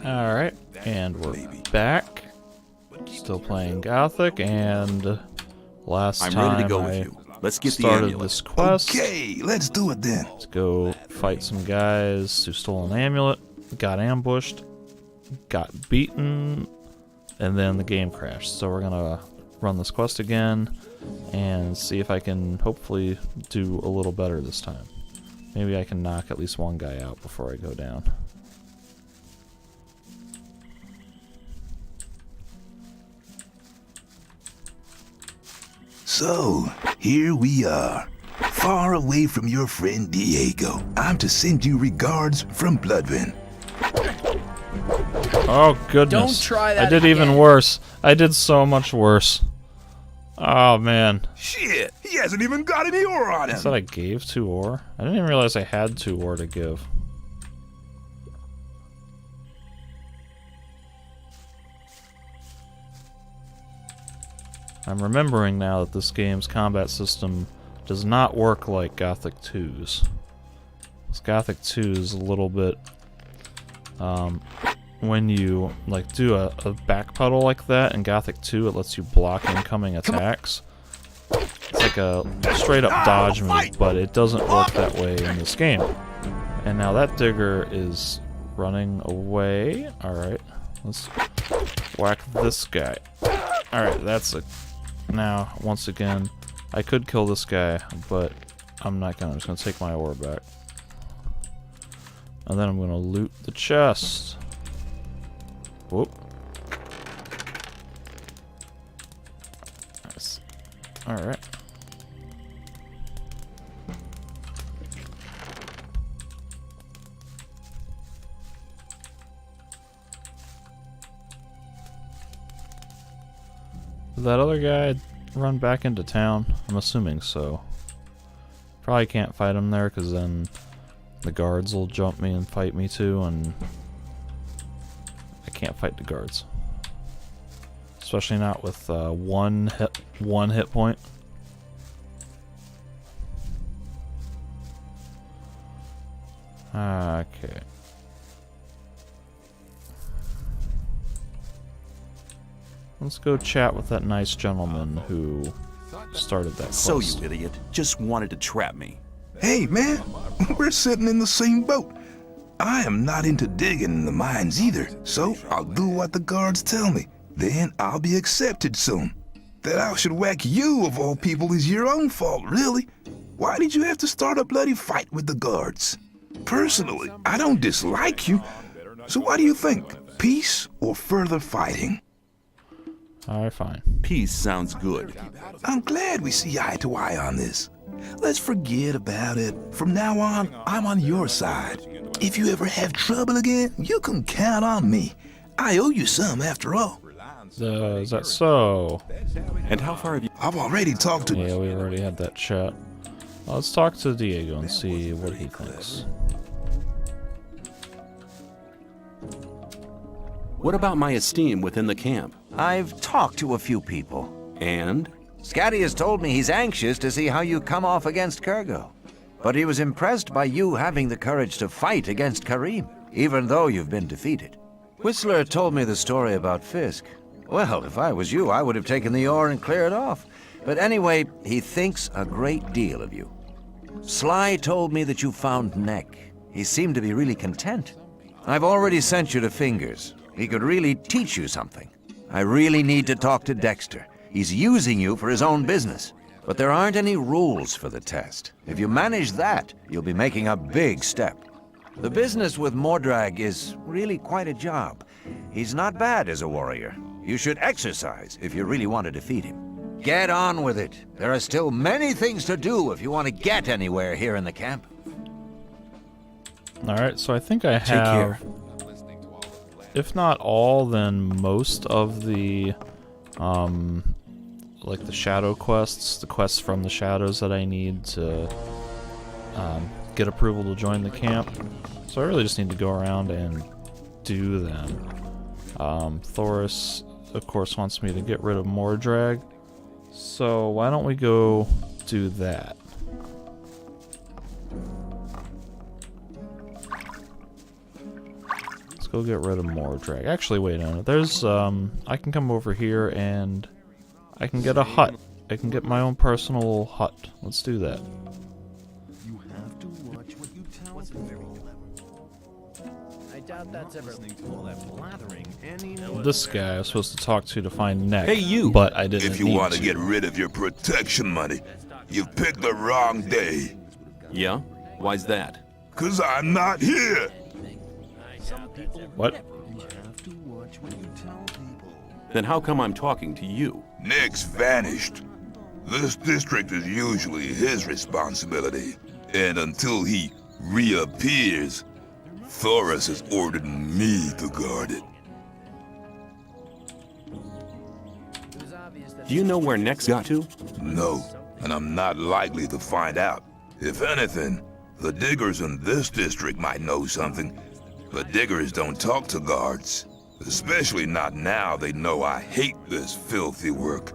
Alright, and we're back. Still playing Gothic, and last I'm time ready to go I with you. Let's get the started amulet. this quest. Okay, let's do it then. Let's go fight some guys who stole an amulet, got ambushed, got beaten, and then the game crashed. So we're gonna run this quest again and see if I can hopefully do a little better this time. Maybe I can knock at least one guy out before I go down. So, here we are, far away from your friend Diego. I'm to send you regards from Bloodwind. Oh goodness. Don't try that I did even again. worse. I did so much worse. Oh man. Shit, he hasn't even got any ore on I him. said I gave 2 ore? I didn't even realize I had 2 ore to give. I'm remembering now that this game's combat system does not work like Gothic 2's. This Gothic 2 is a little bit, when you like do a backpedal like that in Gothic 2, it lets you block incoming attacks. It's like a straight up dodge move, but it doesn't work that way in this game. And now that digger is running away. Alright, let's whack this guy. Alright, that's a... Now, once again, I could kill this guy, but I'm not gonna. I'm just gonna take my ore back. And then I'm gonna loot the chest. Whoop. Nice. Alright. Did that other guy run back into town? I'm assuming so. Probably can't fight him there, because then the guards will jump me and fight me too, and I can't fight the guards. Especially not with one hit point. Okay. Let's go chat with that nice gentleman who started that quest. So you idiot, just wanted to trap me. Hey, man, we're sitting in the same boat. I am not into digging in the mines either, so I'll do what the guards tell me. Then I'll be accepted soon. That I should whack you, of all people, is your own fault, really. Why did you have to start a bloody fight with the guards? Personally, I don't dislike you. So what do you think? Peace or further fighting? Alright, fine. Peace sounds good. I'm glad we see eye to eye on this. Let's forget about it. From now on, I'm on your side. If you ever have trouble again, you can count on me. I owe you some, after all. Is that so? And how far have you... I've already talked to... Yeah, we already had that chat. Let's talk to Diego and see what he thinks. What about my esteem within the camp? I've talked to a few people. And? Scatty has told me he's anxious to see how you come off against Kurgo. But he was impressed by you having the courage to fight against Karim, even though you've been defeated. Whistler told me the story about Fisk. Well, if I was you, I would have taken the ore and cleared off. But anyway, he thinks a great deal of you. Sly told me that you found Neck. He seemed to be really content. I've already sent you to Fingers. He could really teach you something. I really need to talk to Dexter. He's using you for his own business. But there aren't any rules for the test. If you manage that, you'll be making a big step. The business with Mordrag is really quite a job. He's not bad as a warrior. You should exercise if you really want to defeat him. Get on with it. There are still many things to do if you want to get anywhere here in the camp. Alright, so I think I Take have... care. If not all, then most of the, like the shadow quests, the quests from the shadows that I need to get approval to join the camp. So I really just need to go around and do them. Thoris, of course, wants me to get rid of Mordrag. So why don't we go do that? go get rid of more drag. Actually, wait a minute. There's, I can come over here and I can get a hut. I can get my own personal hut. Let's do that. You have to watch what you tell people. I doubt that's ever listening to all that blathering anymore. This guy I was supposed to talk to find Neck. Hey, you! But I didn't If you need want to get rid of your protection money, you've picked the wrong day. Yeah? Why's that? 'Cause I'm not here. What? You have to watch what you tell people. Then how come I'm talking to you? Nick's vanished. This district is usually his responsibility. And until he reappears, Thoris has ordered me to guard it. Do you know where Nex got to? No, and I'm not likely to find out. If anything, the diggers in this district might know something. But diggers don't talk to guards. Especially not now they know I hate this filthy work.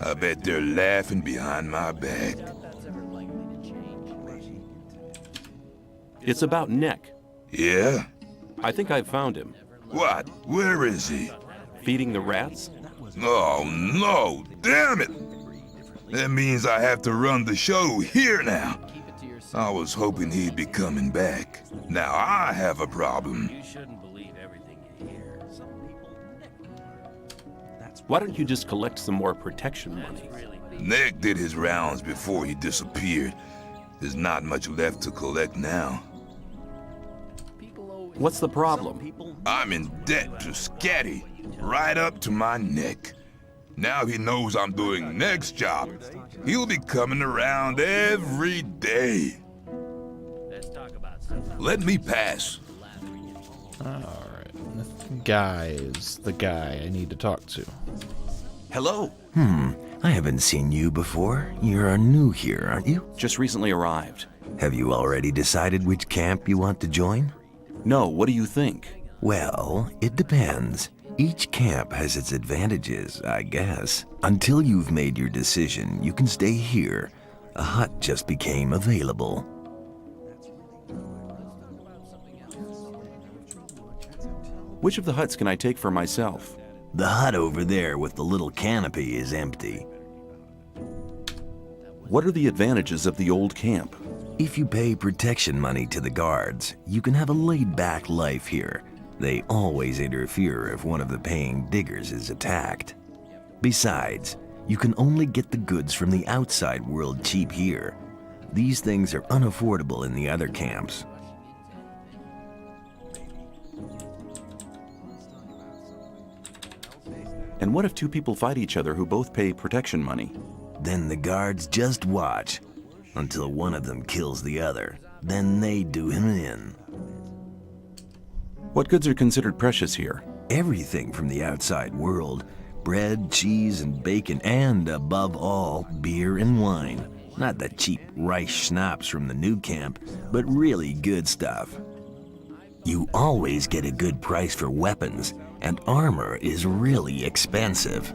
I bet they're laughing behind my back. It's about Neck. Yeah? I think I've found him. What? Where is he? Feeding the rats? Oh no, damn it! That means I have to run the show here now. I was hoping he'd be coming back. Now I have a problem. You shouldn't believe everything you hear. Why don't you just collect some more protection money? Nick did his rounds before he disappeared. There's not much left to collect now. What's the problem? I'm in debt to Scatty, right up to my neck. Now he knows I'm doing Nick's job. He'll be coming around every day. Let me pass. Alright. The guy is the guy I need to talk to. Hello. I haven't seen you before. You're new here, aren't you? Just recently arrived. Have you already decided which camp you want to join? No, what do you think? Well, it depends. Each camp has its advantages, I guess. Until you've made your decision, you can stay here. A hut just became available. Which of the huts can I take for myself? The hut over there with the little canopy is empty. What are the advantages of the old camp? If you pay protection money to the guards, you can have a laid-back life here. They always interfere if one of the paying diggers is attacked. Besides, you can only get the goods from the outside world cheap here. These things are unaffordable in the other camps. And what if two people fight each other who both pay protection money? Then the guards just watch until one of them kills the other. Then they do him in. What goods are considered precious here? Everything from the outside world. Bread, cheese, and bacon, and above all, beer and wine. Not the cheap rice schnapps from the new camp, but really good stuff. You always get a good price for weapons, and armor is really expensive.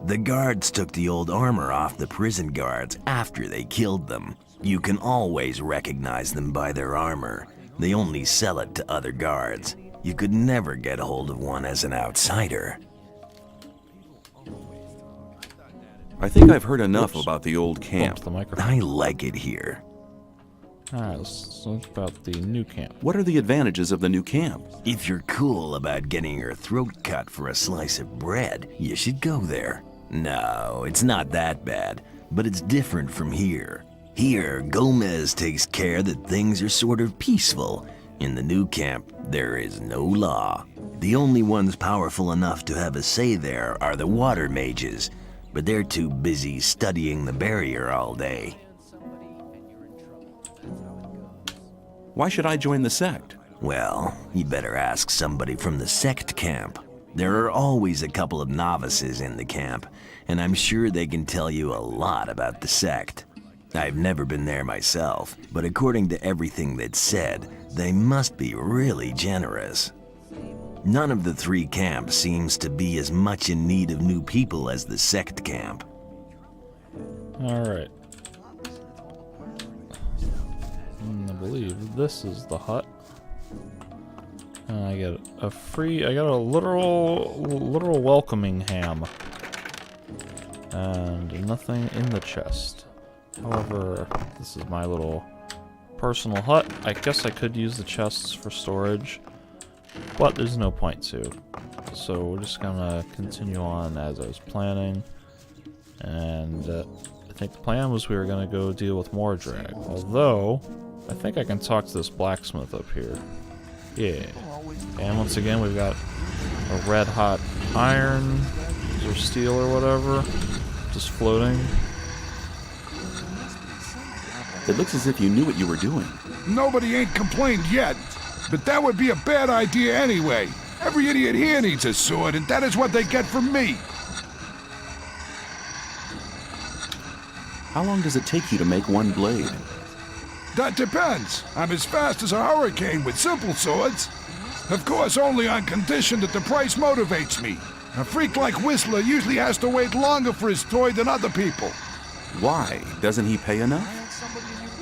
The guards took the old armor off the prison guards after they killed them. You can always recognize them by their armor. They only sell it to other guards. You could never get a hold of one as an outsider. I think I've heard enough about the old Bump camp. the microphone. I like it here. Alright, let's talk about the new camp. What are the advantages of the new camp? If you're cool about getting your throat cut for a slice of bread, you should go there. No, it's not that bad, but it's different from here. Here, Gomez takes care that things are sort of peaceful. In the new camp, there is no law. The only ones powerful enough to have a say there are the water mages, but they're too busy studying the barrier all day. Why should I join the sect? Well, you better ask somebody from the sect camp. There are always a couple of novices in the camp, and I'm sure they can tell you a lot about the sect. I've never been there myself, but according to everything that's said, they must be really generous. None of the three camps seems to be as much in need of new people as the sect camp. Alright. I believe this is the hut. I get I got a literal welcoming ham. And nothing in the chest. However, this is my little personal hut. I guess I could use the chests for storage, but there's no point to. So we're just gonna continue on as I was planning. And I think the plan was we were gonna go deal with more drag. Although, I think I can talk to this blacksmith up here. Yeah. And once again, we've got a red hot iron or steel or whatever, just floating. It looks as if you knew what you were doing. Nobody ain't complained yet, but that would be a bad idea anyway. Every idiot here needs a sword, and that is what they get from me. How long does it take you to make one blade? That depends. I'm as fast as a hurricane with simple swords. Of course, only on condition that the price motivates me. A freak like Whistler usually has to wait longer for his toy than other people. Why? Doesn't he pay enough?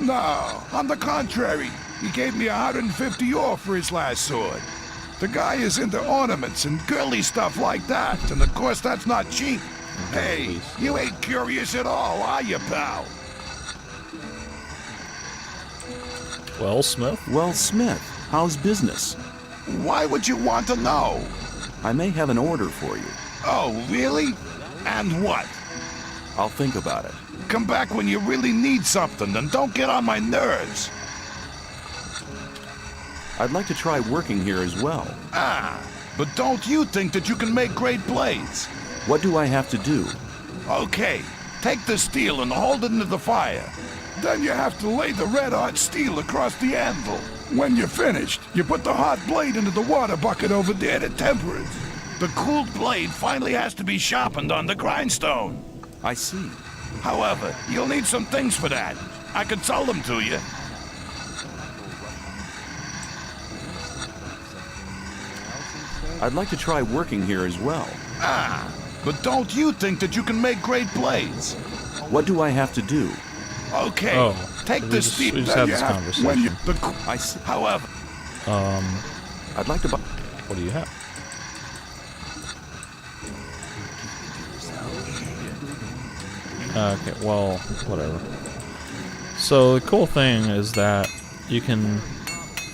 No, on the contrary. He gave me 150 off for his last sword. The guy is into ornaments and girly stuff like that, and of course that's not cheap. Hey, you ain't curious at all, are you, pal? Well, Smith? Well, Smith, how's business? Why would you want to know? I may have an order for you. Oh, really? And what? I'll think about it. Come back when you really need something, and don't get on my nerves. I'd like to try working here as well. Ah, but don't you think that you can make great blades? What do I have to do? Okay, take the steel and hold it into the fire. Then you have to lay the red-hot steel across the anvil. When you're finished, you put the hot blade into the water bucket over there to temper it. The cooled blade finally has to be sharpened on the grindstone. I see. However, you'll need some things for that. I could sell them to you. I'd like to try working here as well. Ah, but don't you think that you can make great blades? What do I have to do? Okay, Oh, take we the just- steel. we just that had you this have- conversation. When you, I see. however, I'd like to buy... What do you have? Okay, well, whatever. So the cool thing is that you can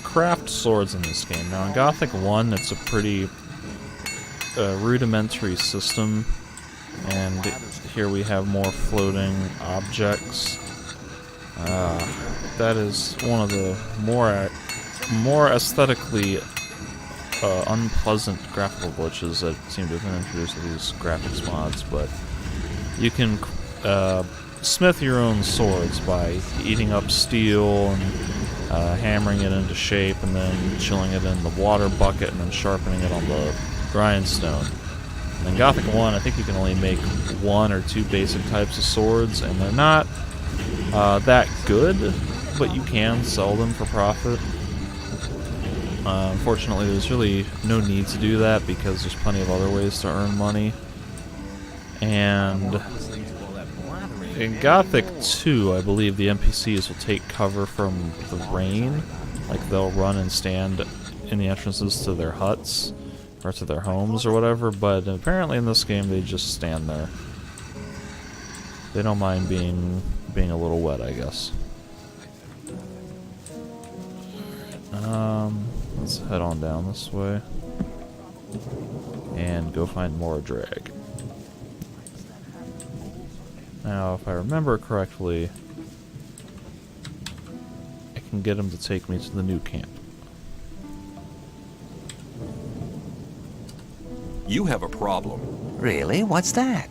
craft swords in this game. Now in Gothic 1, it's a pretty rudimentary system, and here we have more floating objects. That is one of the more aesthetically unpleasant graphical glitches that seem to have been introduced to these graphics mods, but you can smith your own swords by eating up steel and hammering it into shape and then chilling it in the water bucket and then sharpening it on the grindstone. And in Gothic 1, I think you can only make one or two basic types of swords, and they're not that good, but you can sell them for profit. Unfortunately, there's really no need to do that because there's plenty of other ways to earn money. And in Gothic 2, I believe the NPCs will take cover from the rain. Like, they'll run and stand in the entrances to their huts, or to their homes or whatever, but apparently in this game they just stand there. They don't mind being a little wet, I guess. Let's head on down this way. And go find more drag. Now, if I remember correctly, I can get him to take me to the new camp. You have a problem. Really? What's that?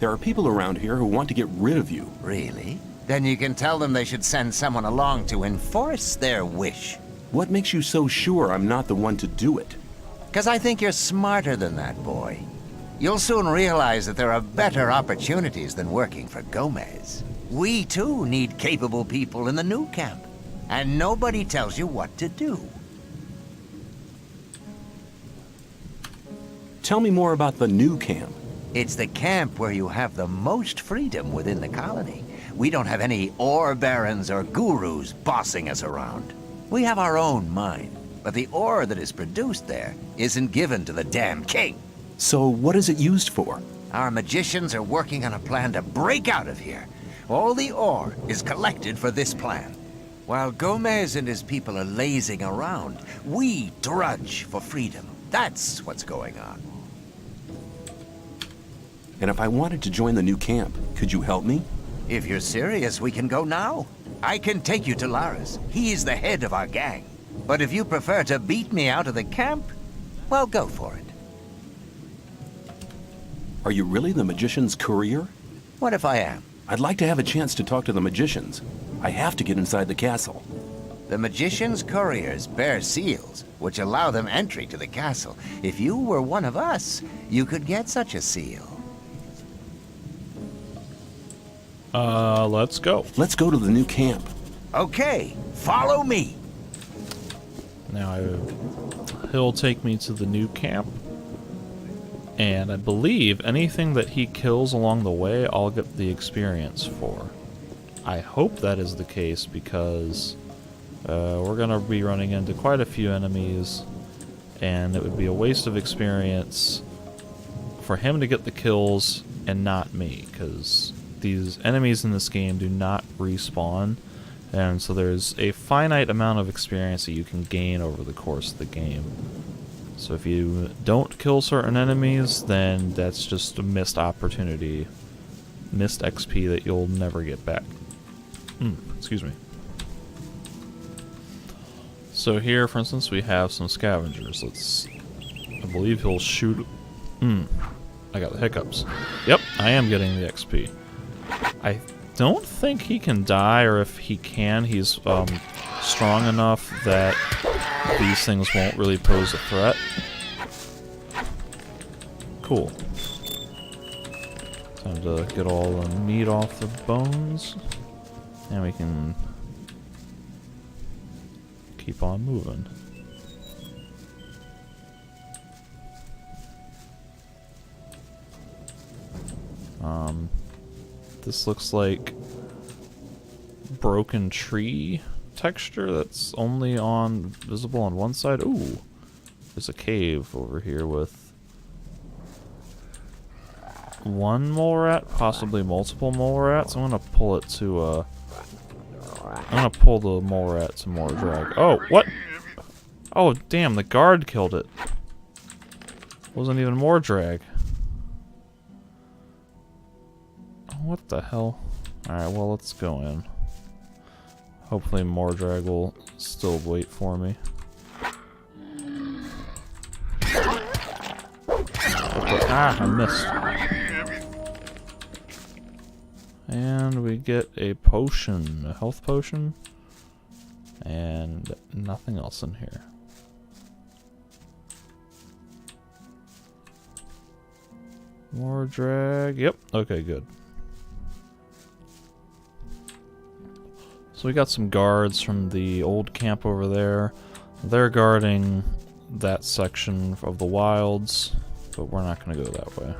There are people around here who want to get rid of you. Really? Then you can tell them they should send someone along to enforce their wish. What makes you so sure I'm not the one to do it? 'Cause I think you're smarter than that, boy. You'll soon realize that there are better opportunities than working for Gomez. We, too, need capable people in the new camp. And nobody tells you what to do. Tell me more about the new camp. It's the camp where you have the most freedom within the colony. We don't have any ore barons or gurus bossing us around. We have our own mind. But the ore that is produced there isn't given to the damn king. So what is it used for? Our magicians are working on a plan to break out of here. All the ore is collected for this plan. While Gomez and his people are lazing around, we drudge for freedom. That's what's going on. And if I wanted to join the new camp, could you help me? If you're serious, we can go now. I can take you to Lara's. He's the head of our gang. But if you prefer to beat me out of the camp, well, go for it. Are you really the magician's courier? What if I am? I'd like to have a chance to talk to the magicians. I have to get inside the castle. The magician's couriers bear seals, which allow them entry to the castle. If you were one of us, you could get such a seal. Let's go. Let's go to the new camp. Okay, follow me. Now he'll take me to the new camp. And I believe anything that he kills along the way, I'll get the experience for. I hope that is the case because we're going to be running into quite a few enemies, and it would be a waste of experience for him to get the kills and not me, because these enemies in this game do not respawn, and so there's a finite amount of experience that you can gain over the course of the game. So if you don't kill certain enemies, then that's just a missed opportunity, missed XP that you'll never get back. Excuse me. So here, for instance, we have some scavengers. I believe he'll shoot. I got the hiccups. Yep, I am getting the XP. I don't think he can die, or if he can, he's strong enough that these things won't really pose a threat. Cool. Time to get all the meat off the bones. And we can keep on moving. This looks like broken tree texture that's only visible on one side. Ooh, there's a cave over here with one mole rat, possibly multiple mole rats. I'm gonna pull it to I'm gonna pull the mole rat to more drag. Oh, what? Oh, damn, the guard killed it. Wasn't even more drag. What the hell? Alright, well, let's go in. Hopefully Mordrag will still wait for me. I missed. And we get a potion, a health potion, and nothing else in here. Mordrag, yep, okay, good. So we got some guards from the old camp over there. They're guarding that section of the wilds, but we're not going to go that way.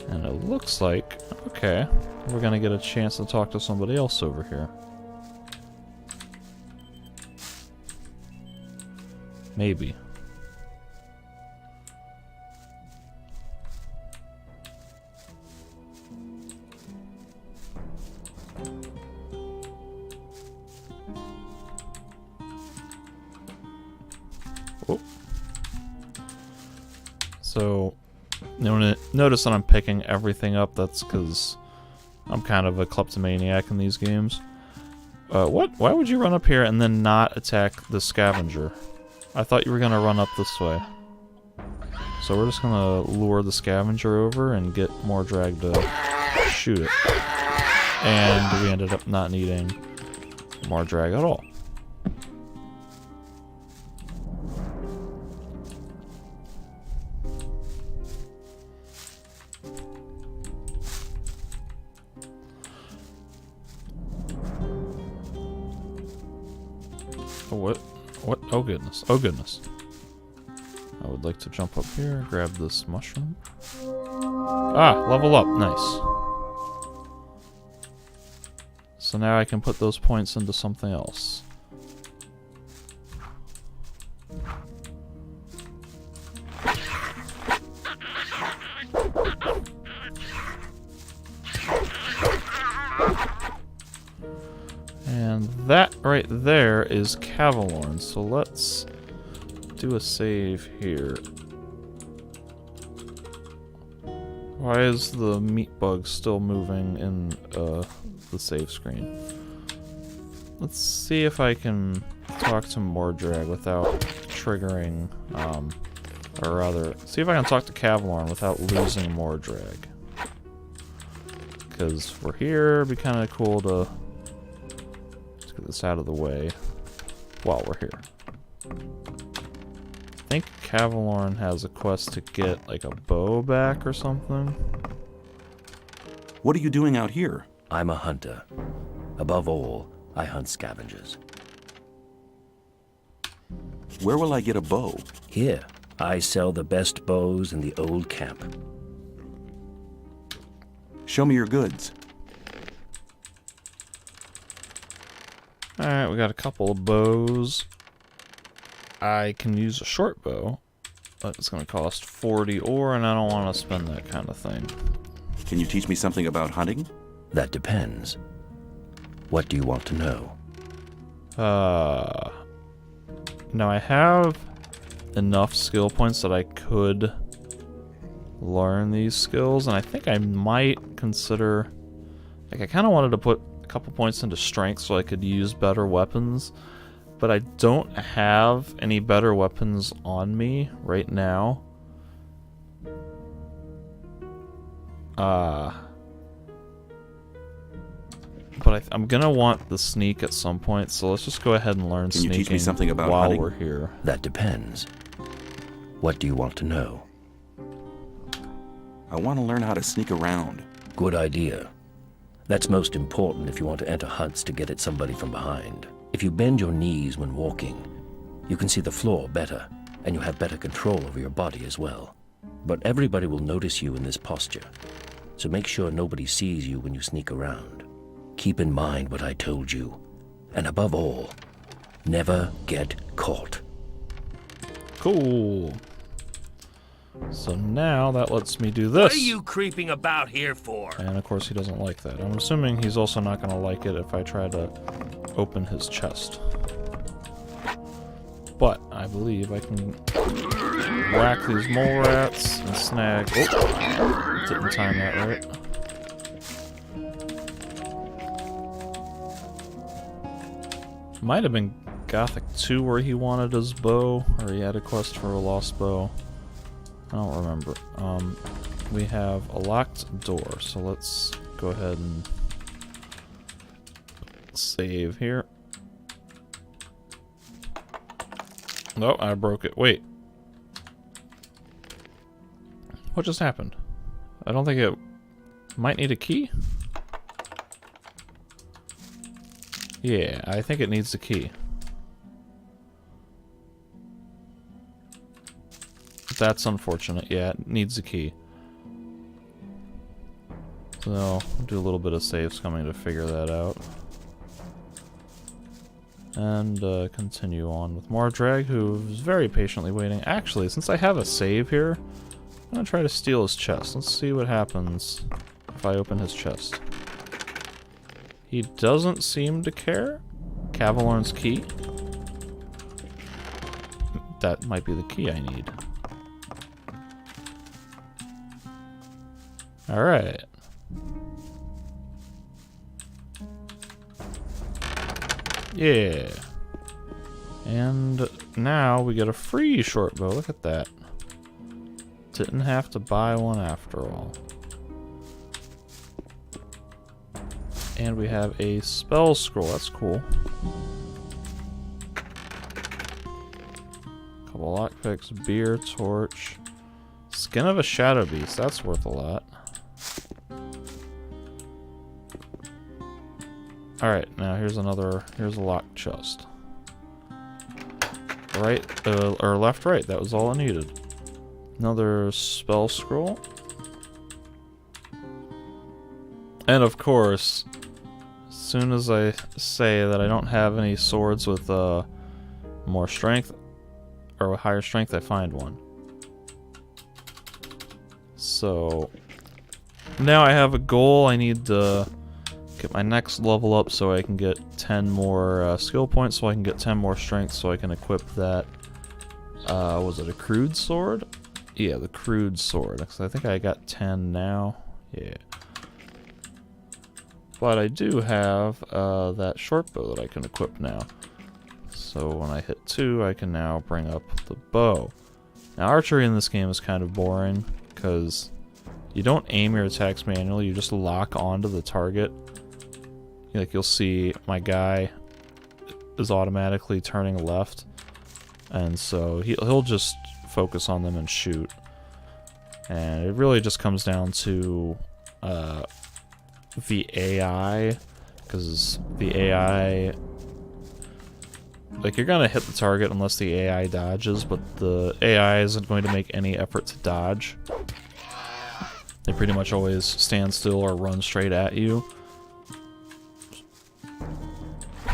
And it looks like, okay, we're going to get a chance to talk to somebody else over here. Maybe. Oh. So, notice that I'm picking everything up. That's because I'm kind of a kleptomaniac in these games. What? Why would you run up here and then not attack the scavenger? I thought you were gonna run up this way. So we're just gonna lure the scavenger over and get Mordrag to shoot it. And we ended up not needing Mordrag at all. What? Oh goodness. Oh goodness. I would like to jump up here, grab this mushroom. Ah, level up. Nice. So now I can put those points into something else. And that right there is Cavalorn, so let's do a save here. Why is the meat bug still moving in the save screen? Let's see if I can talk to Mordrag without triggering, or rather, see if I can talk to Cavalorn without losing Mordrag. Because we're here, it'd be kind of cool to get this out of the way while we're here. I think Cavalorn has a quest to get like a bow back or something. What are you doing out here? I'm a hunter. Above all, I hunt scavengers. Where will I get a bow? Here, I sell the best bows in the old camp. Show me your goods. Alright, we got a couple of bows. I can use a short bow, but it's going to cost 40 ore, and I don't want to spend that kind of thing. Can you teach me something about hunting? That depends. What do you want to know? Now I have enough skill points that I could learn these skills, and I think I might consider, like, I kind of wanted to put a couple points into strength so I could use better weapons, but I don't have any better weapons on me right now. But I'm gonna want the sneak at some point, so let's just go ahead and learn Can you sneaking teach me something about while hunting? we're here. That depends. What do you want to know? I want to learn how to sneak around. Good idea. That's most important if you want to enter hunts to get at somebody from behind. If you bend your knees when walking, you can see the floor better, and you have better control over your body as well. But everybody will notice you in this posture, so make sure nobody sees you when you sneak around. Keep in mind what I told you, and above all, never get caught. Cool. So now that lets me do this. What are you creeping about here for? And of course he doesn't like that. I'm assuming he's also not going to like it if I try to open his chest. But I believe I can whack these mole rats and snag... Oh! Didn't time that right. Might have been Gothic 2 where he wanted his bow, or he had a quest for a lost bow. I don't remember. We have a locked door, so let's go ahead and save here. No, I broke it. Wait. What just happened? I don't think it might need a key? Yeah, I think it needs a key. That's unfortunate. Yeah, it needs a key. So, we'll do a little bit of save scumming to figure that out. And continue on with Mordrag, who's very patiently waiting. Actually, since I have a save here, I'm going to try to steal his chest. Let's see what happens if I open his chest. He doesn't seem to care. Cavalorn's key. That might be the key I need. Alright. Yeah. And now we get a free short bow. Look at that. Didn't have to buy one after all. And we have a spell scroll. That's cool. Couple lockpicks, beer, torch. Skin of a shadow beast. That's worth a lot. Alright, now here's a locked chest. right, or left, right. That was all I needed. Another spell scroll. And of course, as soon as I say that I don't have any swords with more strength, or with higher strength, I find one. So, now I have a goal. I need to get my next level up so I can get 10 more skill points, so I can get 10 more strength, so I can equip that, was it a crude sword? Yeah, the crude sword, because I think I got 10 now. Yeah. But I do have that short bow that I can equip now. So when I hit 2, I can now bring up the bow. Now archery in this game is kind of boring, because you don't aim your attacks manually, you just lock onto the target. Like you'll see my guy is automatically turning left, and so he'll just focus on them and shoot. And it really just comes down to the AI, because the AI, like, you're gonna hit the target unless the AI dodges, but the AI isn't going to make any effort to dodge. They pretty much always stand still or run straight at you.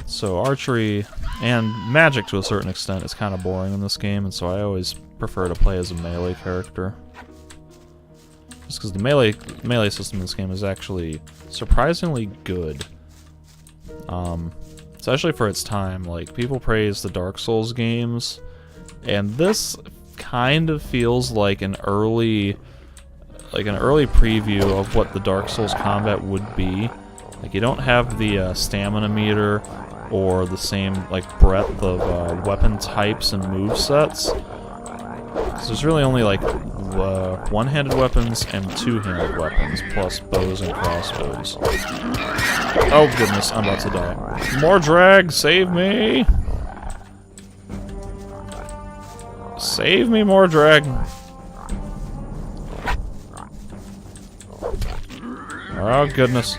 So archery and magic to a certain extent is kind of boring in this game, and so I always prefer to play as a melee character. Just because the melee system in this game is actually surprisingly good. Especially for its time. Like, people praise the Dark Souls games, and this kind of feels like an early preview of what the Dark Souls combat would be. Like, you don't have the stamina meter or the same, like, breadth of weapon types and movesets. Because there's really only, like, one-handed weapons and two-handed weapons, plus bows and crossbows. Oh goodness, I'm about to die. More drag, save me! Save me, more drag! Oh goodness.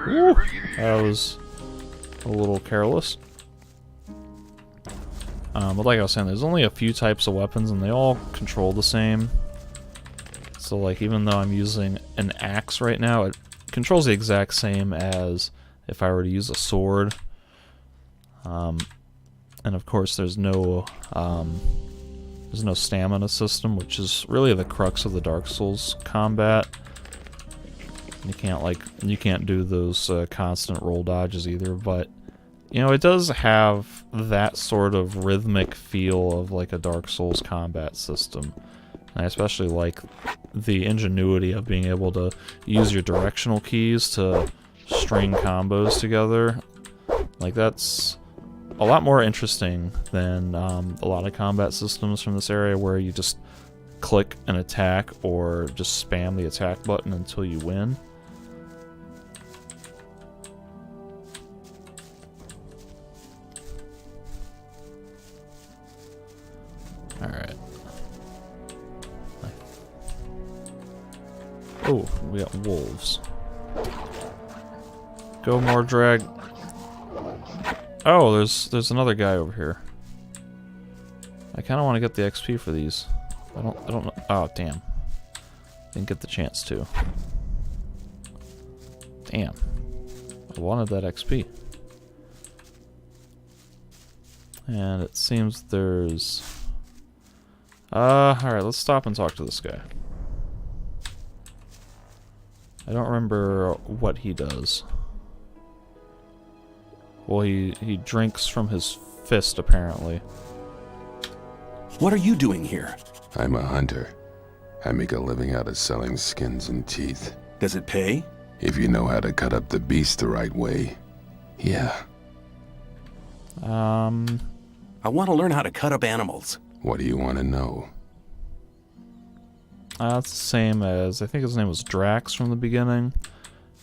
Woo. That was a little careless. But like I was saying, there's only a few types of weapons and they all control the same. So like, even though I'm using an axe right now, it controls the exact same as if I were to use a sword. And of course there's no stamina system, which is really the crux of the Dark Souls combat. You can't do those constant roll dodges either, but you know, it does have that sort of rhythmic feel of like a Dark Souls combat system. And I especially like the ingenuity of being able to use your directional keys to string combos together. Like, that's a lot more interesting than a lot of combat systems from this area where you just click an attack or just spam the attack button until you win. Alright. Oh, we got wolves. Go, more drag. Oh, there's another guy over here. I kind of want to get the XP for these. I don't know. Oh, damn. Didn't get the chance to. Damn. I wanted that XP. And it seems there's... alright, let's stop and talk to this guy. I don't remember what he does. Well, he drinks from his fist, apparently. What are you doing here? I'm a hunter. I make a living out of selling skins and teeth. Does it pay? If you know how to cut up the beast the right way, yeah. I want to learn how to cut up animals. What do you want to know? That's the same as, I think his name was Drax from the beginning.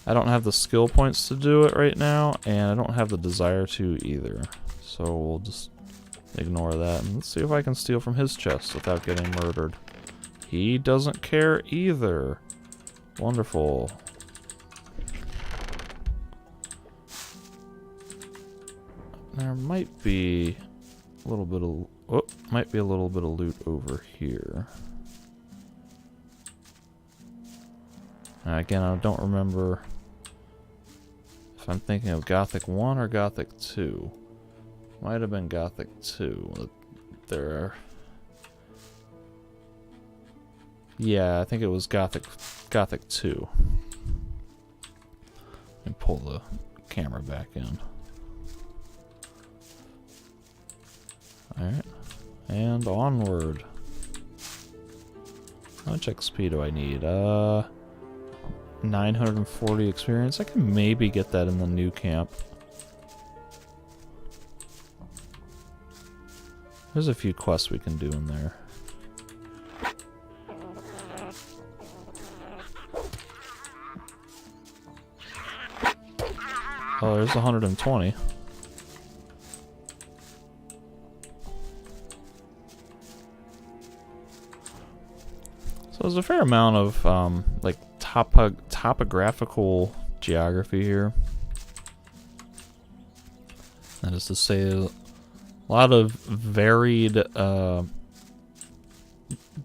I don't have the skill points to do it right now, and I don't have the desire to either. So we'll just ignore that, and let's see if I can steal from his chest without getting murdered. He doesn't care either. Wonderful. There might be a little bit of loot over here. Again, I don't remember if I'm thinking of Gothic 1 or Gothic 2. Might have been Gothic 2. There. Yeah, I think it was Gothic 2. And pull the camera back in. Alright. And onward. How much XP do I need? 940 experience. I can maybe get that in the new camp. There's a few quests we can do in there. Oh, there's 120. So there's a fair amount of like topographical geography here. That is to say, a lot of varied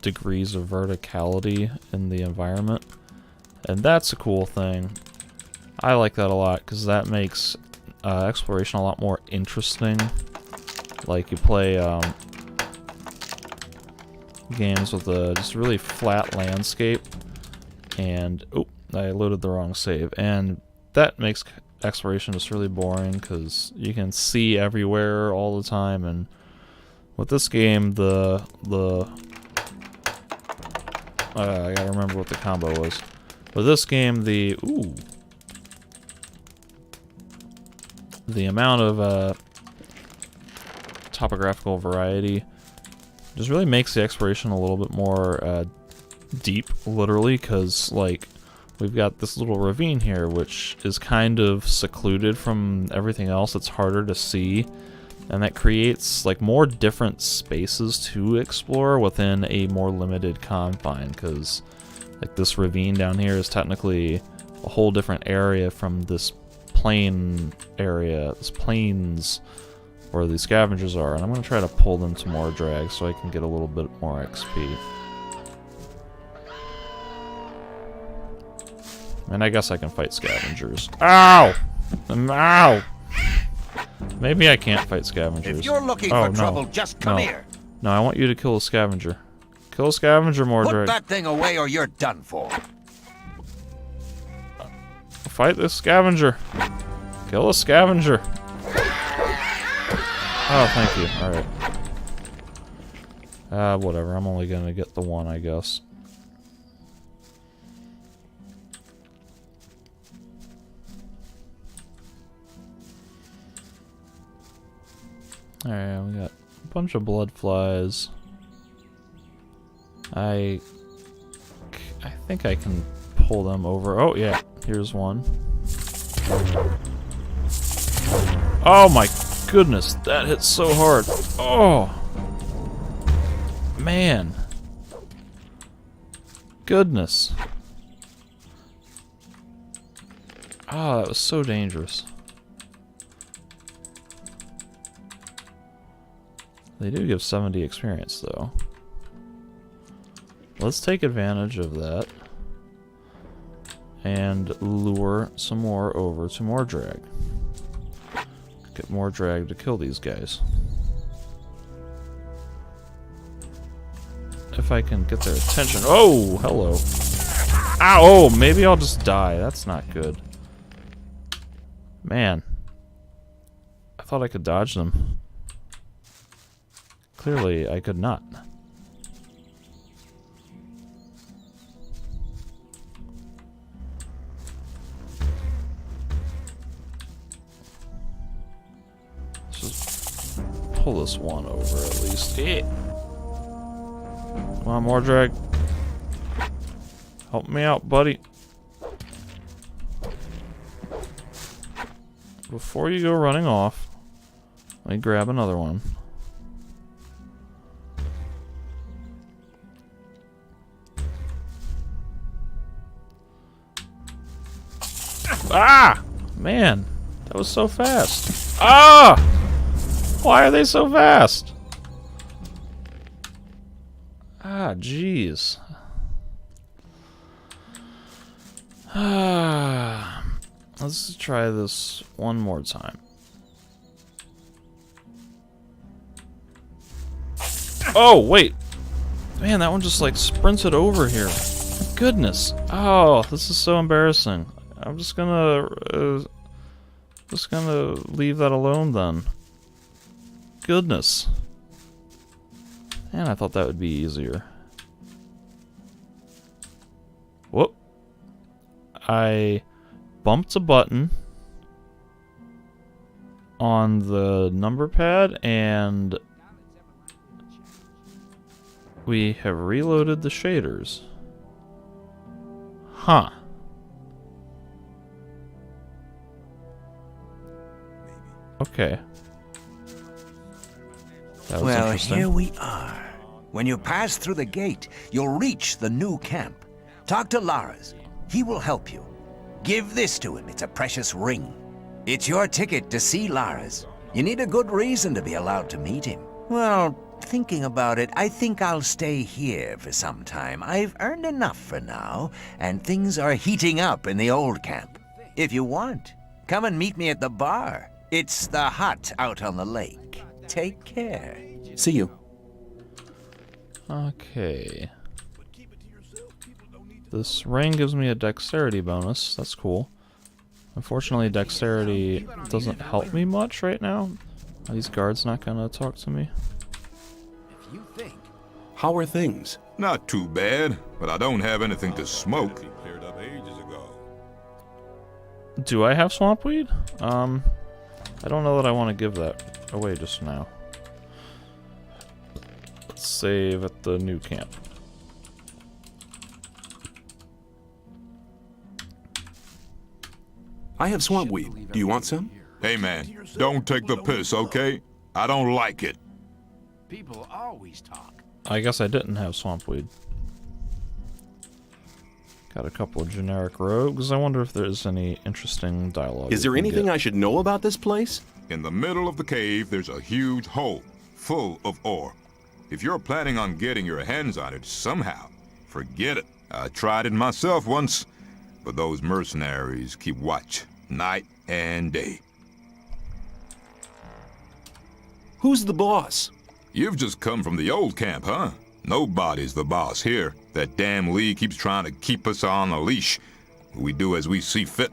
degrees of verticality in the environment, and that's a cool thing. I like that a lot because that makes exploration a lot more interesting. Like you play games with a just really flat landscape, and oh, I loaded the wrong save, and that makes exploration just really boring because you can see everywhere all the time. And with this game, I gotta remember what the combo was. With this game, the amount of topographical variety just really makes the exploration a little bit more deep, literally, because like we've got this little ravine here which is kind of secluded from everything else. It's harder to see, and that creates like more different spaces to explore within a more limited confine, because like this ravine down here is technically a whole different area from this plain area, this plains where the scavengers are, and I'm going to try to pull them to more drag so I can get a little bit more XP. And I guess I can fight scavengers. Ow! Ow! Maybe I can't fight scavengers. If you're looking for trouble, just come here. No, I want you to kill a scavenger. Kill a scavenger, Mordred. Put that thing away or you're done for. Fight this scavenger. Kill a scavenger. Oh, thank you. Alright. Whatever. I'm only gonna get the one, I guess. Alright, we got a bunch of blood flies. I think I can pull them over. Oh, yeah. Here's one. Oh my goodness, that hit so hard. Oh. Man. Goodness. Oh, that was so dangerous. They do give 70 experience, though. Let's take advantage of that and lure some more over to more drag. Get more drag to kill these guys. If I can get their attention. Oh, hello. Ow, oh, maybe I'll just die. That's not good. Man. I thought I could dodge them. Clearly, I could not. Let's just pull this one over at least. Come on, more drag. Help me out, buddy. Before you go running off, let me grab another one. Ah! Man, that was so fast. Ah! Why are they so fast? Ah, jeez. Let's try this one more time. Oh, wait. Man, that one just like sprinted over here. Goodness. Oh, this is so embarrassing. I'm just gonna leave that alone then. Goodness. Man, I thought that would be easier. Whoop. I bumped a button on the number pad and we have reloaded the shaders. Huh. Okay. That was Well, interesting. here we are. When you pass through the gate, you'll reach the new camp. Talk to Lars. He will help you. Give this to him. It's a precious ring. It's your ticket to see Lars. You need a good reason to be allowed to meet him. Well, thinking about it, I think I'll stay here for some time. I've earned enough for now, and things are heating up in the old camp. If you want, come and meet me at the bar. It's the hut out on the lake. Take care. See you. Okay. This ring gives me a dexterity bonus. That's cool. Unfortunately, dexterity doesn't help me much right now. Are these guards not gonna talk to me? How are things? Not too bad, but I don't have anything to smoke. Do I have swamp weed? I don't know that I want to give that away just now. Let's save at the new camp. I have swamp weed. Do you want some? Hey man, don't take the piss, okay? I don't like it. People always talk. I guess I didn't have swamp weed. Got a couple of generic rogues. I wonder if there's any interesting dialogue. Is there anything I should know about this place? In the middle of the cave, there's a huge hole full of ore. If you're planning on getting your hands on it somehow, forget it. I tried it myself once, but those mercenaries keep watch night and day. Who's the boss? You've just come from the old camp, huh? Nobody's the boss here. That damn Lee keeps trying to keep us on a leash. We do as we see fit.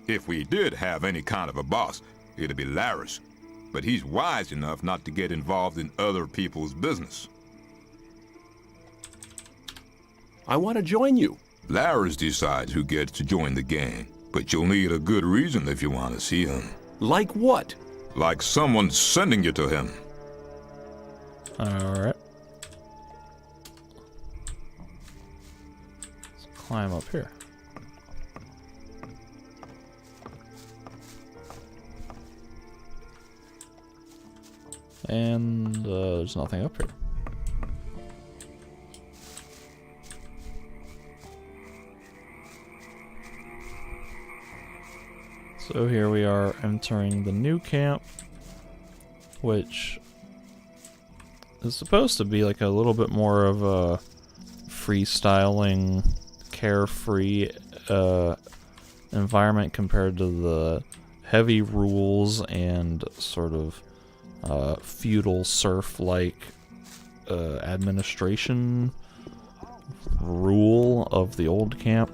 If we did have any kind of a boss, it'd be Laris. But he's wise enough not to get involved in other people's business. I want to join you. Laris decides who gets to join the gang, but you'll need a good reason if you want to see him. Like what? Like someone sending you to him. Alright. Let's climb up here. And there's nothing up here. So here we are entering the new camp, which is supposed to be like a little bit more of a freestyling, carefree environment compared to the heavy rules and sort of feudal serf-like administration rule of the old camp.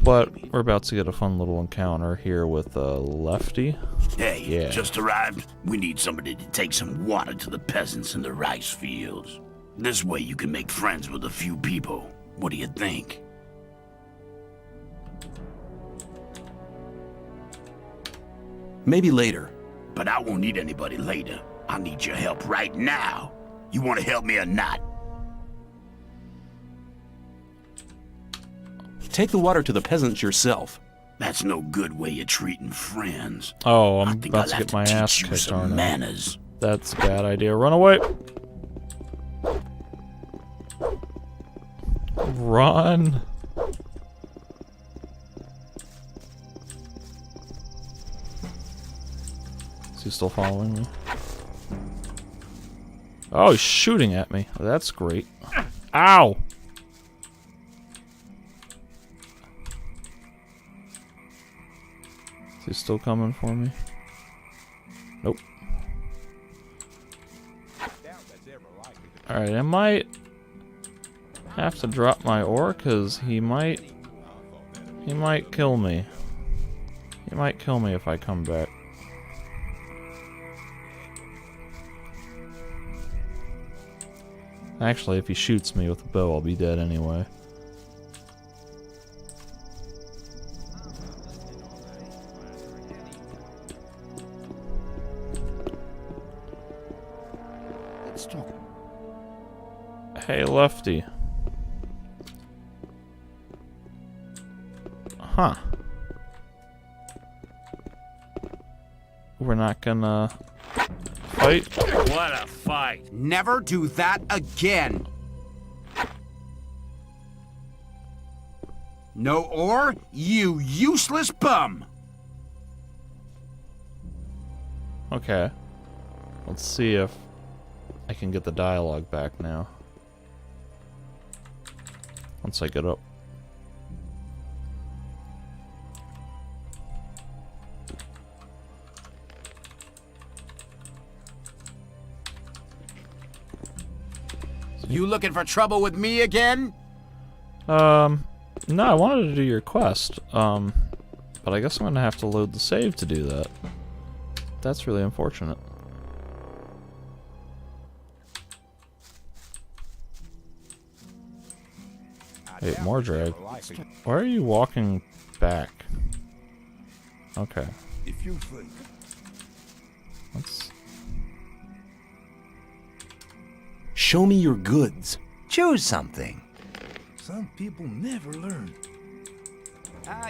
But we're about to get a fun little encounter here with Lefty. Hey, Yeah. just arrived. We need somebody to take some water to the peasants in the rice fields. This way you can make friends with a few people. What do you think? Maybe later. But I won't need anybody later. I need your help right now. You want to help me or not? Take the water to the peasants yourself. That's no good way of treating friends. Oh, I I'm think about I'll to have get my teach ass you kicked, some aren't I? manners. That's a bad idea. Run away! Run! Is he still following me? Oh, he's shooting at me. That's great. Ow! Is he still coming for me? Nope. Alright, I might have to drop my ore because he might kill me. He might kill me if I come back. Actually, if he shoots me with a bow, I'll be dead anyway. Let's talk. Hey, Lefty. Huh. We're not gonna fight? What a fight! Never do that again. No ore, you useless bum. Okay. Let's see if I can get the dialogue back now. Once I get up. You looking for trouble with me again? No, I wanted to do your quest. But I guess I'm gonna have to load the save to do that. That's really unfortunate. Wait, more drag. Why are you walking back? Okay. If you think. Let's... Show me your goods. Choose something. Some people never learn.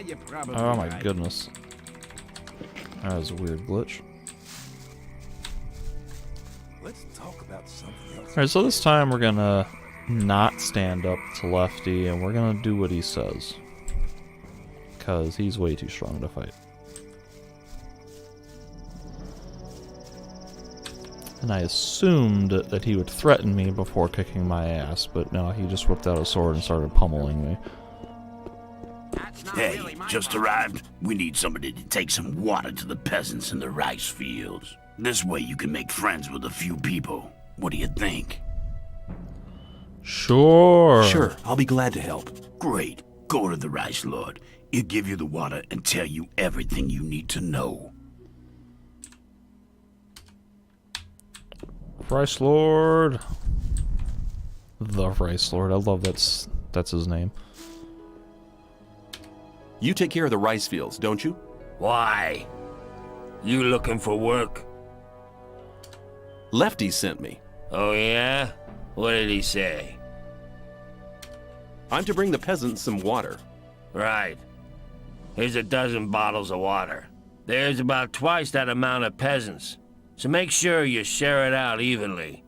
You probably Oh my right. goodness. That was a weird glitch. Let's talk about something else. Alright, so this time we're gonna not stand up to Lefty and we're gonna do what he says. Because he's way too strong to fight. And I assumed that he would threaten me before kicking my ass, but no, he just whipped out a sword and started pummeling me. Hey, just arrived. We need somebody to take some water to the peasants in the rice fields. This way you can make friends with a few people. What do you think? Sure. Sure, I'll be glad to help. Great. Go to the rice lord. He'll give you the water and tell you everything you need to know. Rice Lord. The Rice Lord. I love that's his name. You take care of the rice fields, don't you? Why? You looking for work? Lefty sent me. Oh yeah? What did he say? I'm to bring the peasants some water. Right. Here's a dozen bottles of water. There's about twice that amount of peasants. So make sure you share it out evenly.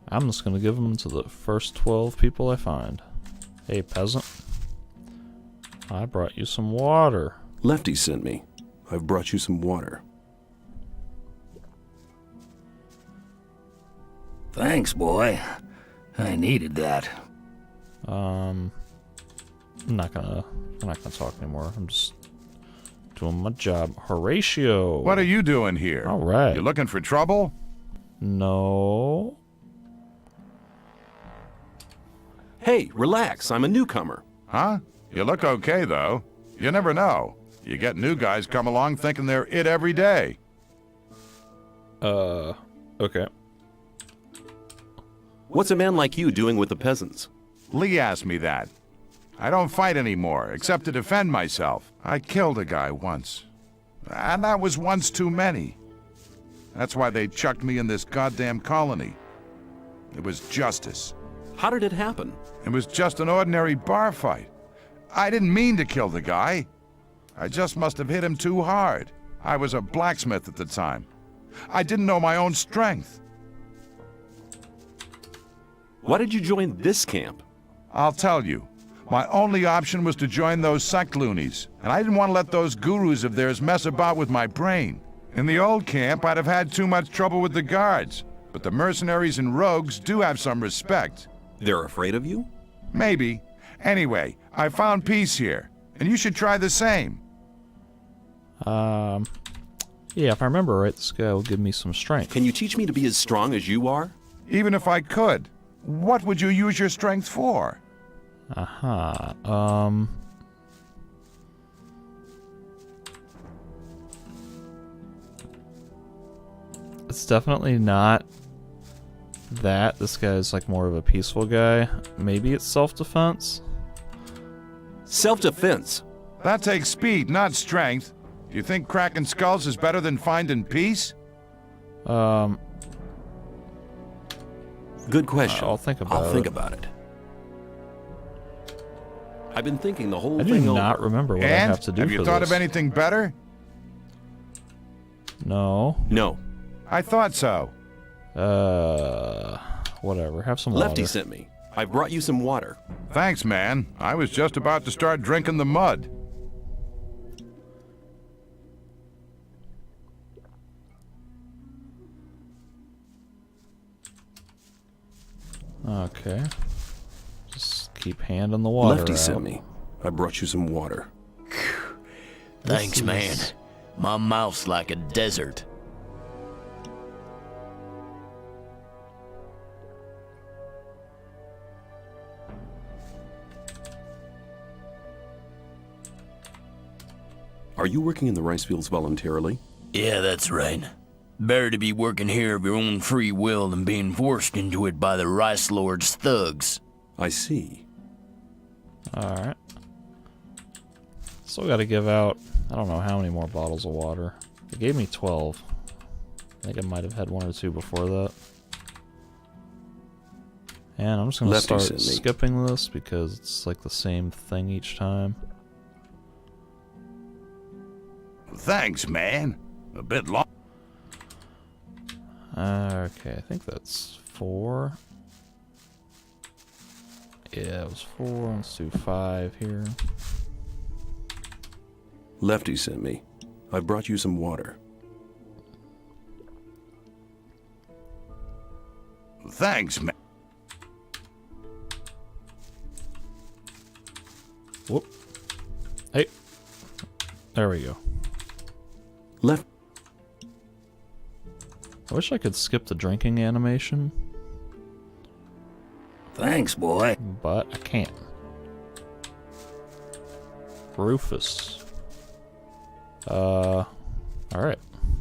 I'm just gonna give them to the first 12 people I find. Hey, peasant. I brought you some water. Lefty sent me. I've brought you some water. Thanks, boy. I needed that. I'm not gonna talk anymore. I'm just doing my job. Horatio. What are you doing here? All right. You looking for trouble? No. Hey, relax. I'm a newcomer. Huh? You look okay, though. You never know. You get new guys come along thinking they're it every day. Okay. What's a man like you doing with the peasants? Lee asked me that. I don't fight anymore, except to defend myself. I killed a guy once. And that was once too many. That's why they chucked me in this goddamn colony. It was justice. How did it happen? It was just an ordinary bar fight. I didn't mean to kill the guy. I just must have hit him too hard. I was a blacksmith at the time. I didn't know my own strength. Why did you join this camp? I'll tell you. My only option was to join those sect loonies, and I didn't want to let those gurus of theirs mess about with my brain. In the old camp, I'd have had too much trouble with the guards, but the mercenaries and rogues do have some respect. They're afraid of you? Maybe. Anyway, I found peace here, and you should try the same. Yeah, if I remember right, this guy will give me some strength. Can you teach me to be as strong as you are? Even if I could, what would you use your strength for? It's definitely not that. This guy's like more of a peaceful guy. Maybe it's self-defense? Self-defense. That takes speed, not strength. Do you think cracking skulls is better than finding peace? Good question. I'll think about it. I've been thinking the whole I thing do over. not remember what I And have to do have for you thought this. of anything better? No. No. I thought so. Whatever. Have some Lefty water. sent me. I brought you some water. Thanks, man. I was just about to start drinking the mud. Okay. Just keep handing the water Lefty out. sent me. I brought you some water. Thanks, man. My mouth's like a desert. Are you working in the rice fields voluntarily? Yeah, that's right. Better to be working here of your own free will than being forced into it by the Rice Lord's thugs. I see. Alright. Still gotta give out, I don't know how many more bottles of water. They gave me 12. I think I might have had one or two before that. And I'm just gonna Lefty start sent me. skipping this because it's like the same thing each time. Thanks, man. A bit long. Okay, I think that's 4. Yeah, it was 4. Let's do 5 here. Lefty sent me. I brought you some water. Thanks, man. Whoop. Hey. There we go. Left. I wish I could skip the drinking animation, Thanks, boy. but I can't. Rufus. Alright.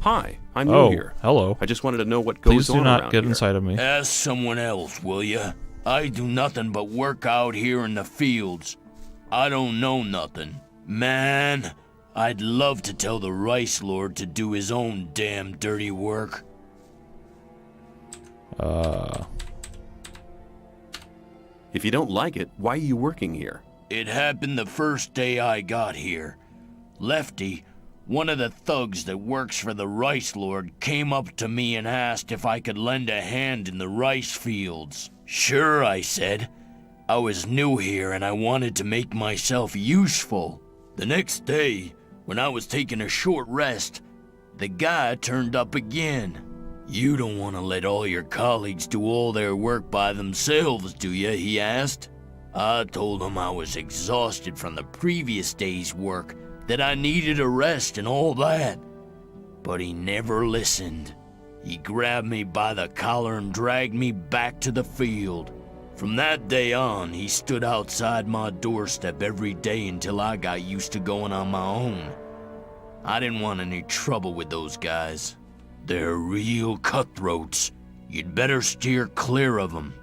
Hi, I'm new Oh, here. hello. I just wanted to know what goes Please on do not around get here. inside of me. Ask someone else, will ya? I do nothing but work out here in the fields. I don't know nothing. Man, I'd love to tell the Rice Lord to do his own damn dirty work. If you don't like it, why are you working here? It happened the first day I got here. Lefty, one of the thugs that works for the Rice Lord, came up to me and asked if I could lend a hand in the rice fields. Sure, I said. I was new here and I wanted to make myself useful. The next day, when I was taking a short rest, the guy turned up again. You don't want to let all your colleagues do all their work by themselves, do you? He asked. I told him I was exhausted from the previous day's work, that I needed a rest and all that. But he never listened. He grabbed me by the collar and dragged me back to the field. From that day on, he stood outside my doorstep every day until I got used to going on my own. I didn't want any trouble with those guys. They're real cutthroats. You'd better steer clear of them.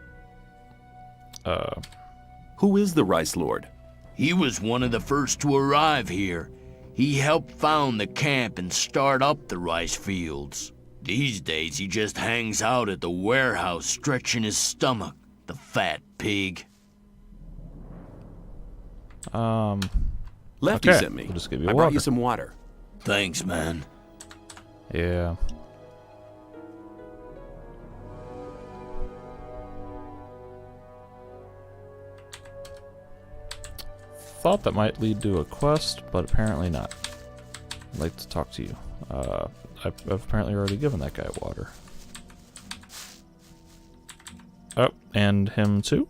Who is the Rice Lord? He was one of the first to arrive here. He helped found the camp and start up the rice fields. These days, he just hangs out at the warehouse stretching his stomach, the fat pig. Lefty Okay, sent me. we'll just give you I brought water. you some water. Thanks, man. Yeah. Thought that might lead to a quest, but apparently not. I'd like to talk to you. I've apparently already given that guy water. Oh, and him too?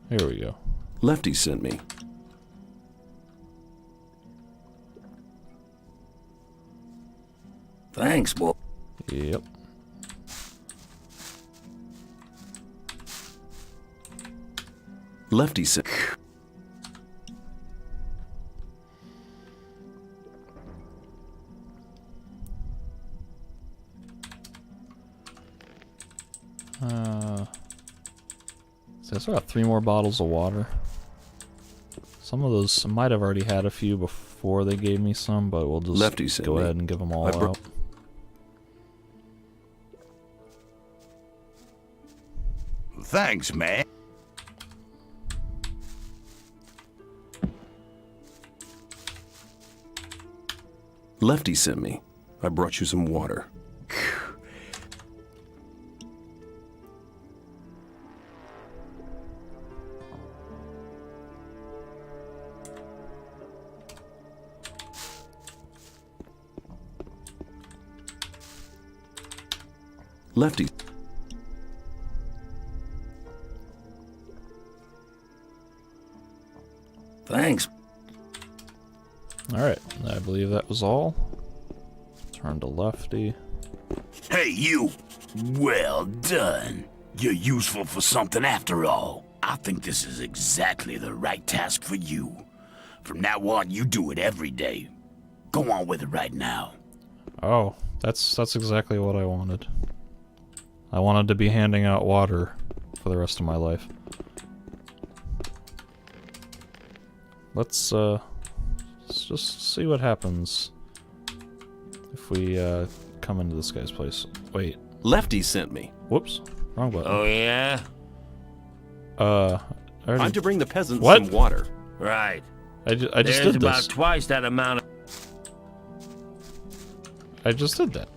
Here we go. Lefty sent me. Thanks, boy. Yep. Lefty sent. So I still got 3 more bottles of water. Some of those I might have already had a few before they gave me some, but we'll just Lefty sent go me. ahead and give them all out. Thanks, man. Lefty sent me. I brought you some water. Lefty. Thanks. Alright, I believe that was all. Turn to Lefty. Hey, you! Well done. You're useful for something after all. I think this is exactly the right task for you. From now on, you do it every day. Go on with it right now. Oh, that's exactly what I wanted. I wanted to be handing out water for the rest of my life. Let's just see what happens if we come into this guy's place. Wait. Lefty sent me. Whoops. Wrong button. Oh, yeah? I'm to bring the peasants What? some water. Right. I just There's did about this. twice that amount of... I just did that.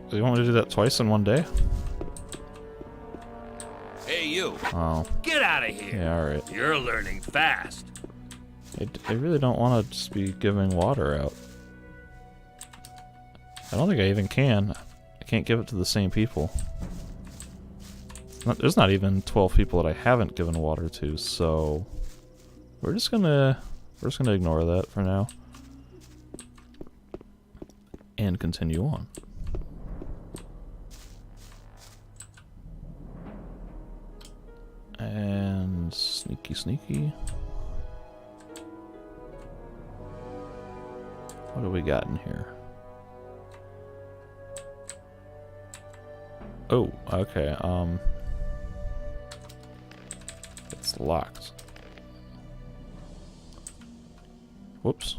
Do you want me to do that twice in one day? Hey, you! Oh. Get out of here! Yeah, alright. You're learning fast. I really don't want to just be giving water out. I don't think I even can. I can't give it to the same people. There's not even 12 people that I haven't given water to, so we're just gonna ignore that for now and continue on. And sneaky. What do we got in here? Oh, okay, it's locked. Whoops.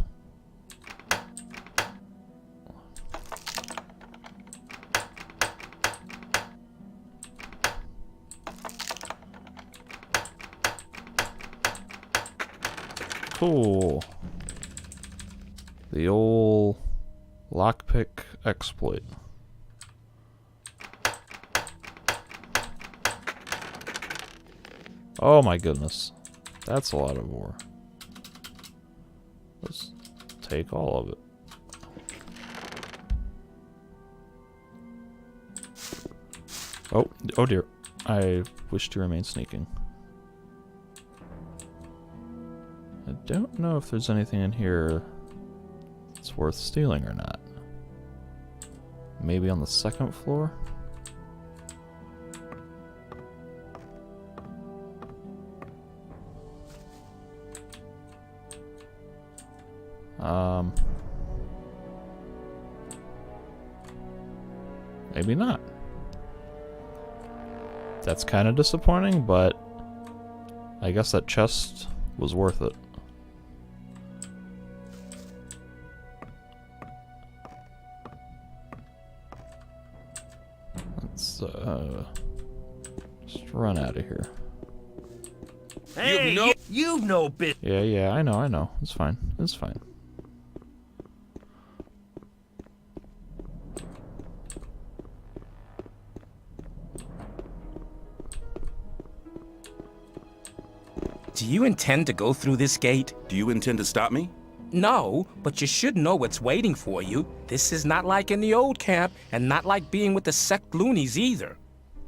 Cool. The old lockpick exploit. Oh my goodness. That's a lot of ore. Let's take all of it. Oh dear. I wish to remain sneaking. I don't know if there's anything in here that's worth stealing or not. Maybe on the second floor? Maybe not. That's kind of disappointing, but I guess that chest was worth it. Let's just run out of here. Hey, you've no bit. Yeah, I know. It's fine. It's fine. Do you intend to go through this gate? Do you intend to stop me? No, but you should know what's waiting for you. This is not like in the old camp, and not like being with the sect loonies either.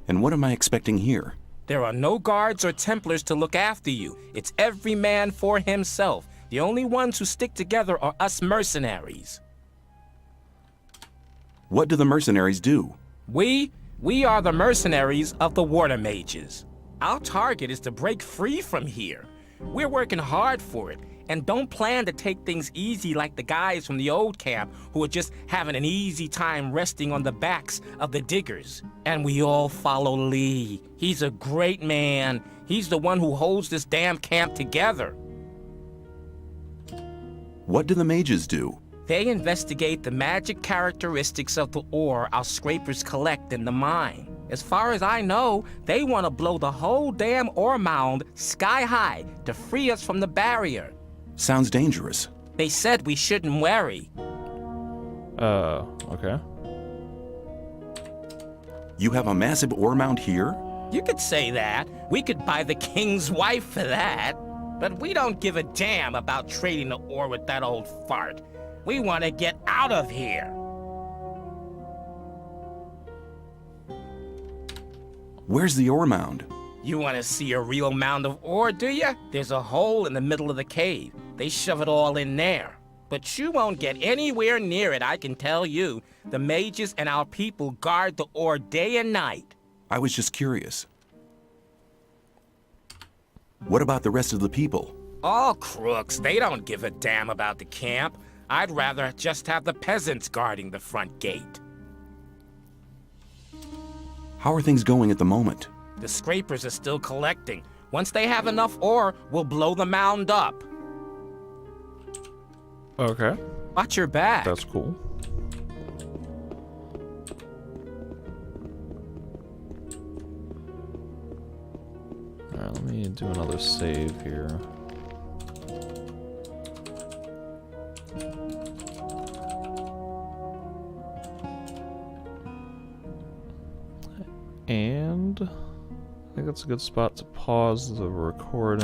And what am I expecting here? There are no guards or Templars to look after you. It's every man for himself. The only ones who stick together are us mercenaries. What do the mercenaries do? We are the mercenaries of the water mages. Our target is to break free from here. We're working hard for it, and don't plan to take things easy like the guys from the old camp who are just having an easy time resting on the backs of the diggers. And we all follow Lee. He's a great man. He's the one who holds this damn camp together. What do the mages do? They investigate the magic characteristics of the ore our scrapers collect in the mine. As far as I know, they want to blow the whole damn ore mound sky high to free us from the barrier. Sounds dangerous. They said we shouldn't worry. Okay. You have a massive ore mound here? You could say that. We could buy the king's wife for that. But we don't give a damn about trading the ore with that old fart. We want to get out of here. Where's the ore mound? You want to see a real mound of ore, do you? There's a hole in the middle of the cave. They shove it all in there. But you won't get anywhere near it, I can tell you. The mages and our people guard the ore day and night. I was just curious. What about the rest of the people? All crooks. They don't give a damn about the camp. I'd rather just have the peasants guarding the front gate. How are things going at the moment? The scrapers are still collecting. Once they have enough ore, we'll blow the mound up. Okay. Watch your back. That's cool. Alright, let me do another save here. And I think that's a good spot to pause the recording.